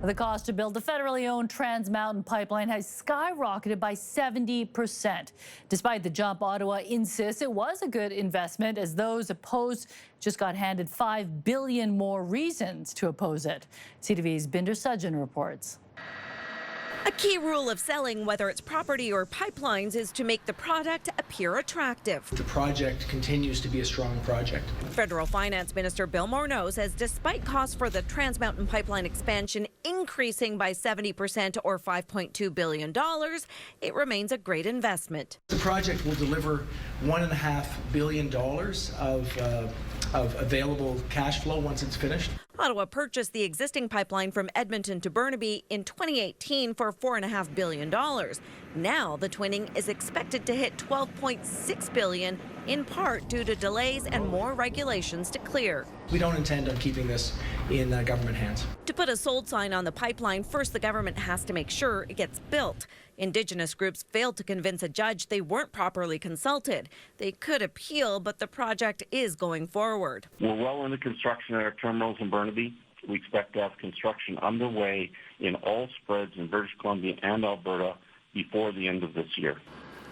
The cost to build the federally owned Trans Mountain pipeline has skyrocketed by 70%. Despite the jump, Ottawa insists it was a good investment, as those opposed just got handed $5 billion more reasons to oppose it. CTV's Binder Sudjan reports. A key rule of selling, whether it's property or pipelines, is to make the product appear attractive. The project continues to be a strong project. Federal Finance Minister Bill Morneau says despite costs for the Trans Mountain pipeline expansion increasing by 70% or $5.2 billion, it remains a great investment. The project will deliver $1.5 billion of available cash flow once it's finished. Ottawa purchased the existing pipeline from Edmonton to Burnaby in 2018 for $4.5 billion. Now the twinning is expected to hit $12.6 billion, in part due to delays and more regulations to clear. We don't intend on keeping this in government hands. To put a sold sign on the pipeline, first the government has to make sure it gets built. Indigenous groups failed to convince a judge they weren't properly consulted. They could appeal, but the project is going forward. We're well into construction at our terminals in Burnaby. We expect to have construction underway in all spreads in British Columbia and Alberta before the end of this year.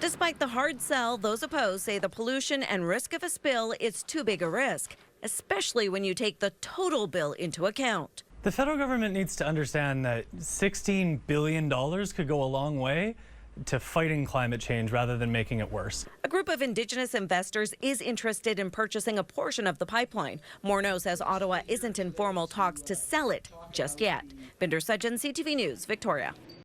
Despite the hard sell, those opposed say the pollution and risk of a spill is too big a risk, especially when you take the total bill into account. The federal government needs to understand that $16 billion could go a long way to fighting climate change rather than making it worse. A group of Indigenous investors is interested in purchasing a portion of the pipeline. Morneau says Ottawa isn't in formal talks to sell it just yet. Binder Sudjan, CTV News, Victoria.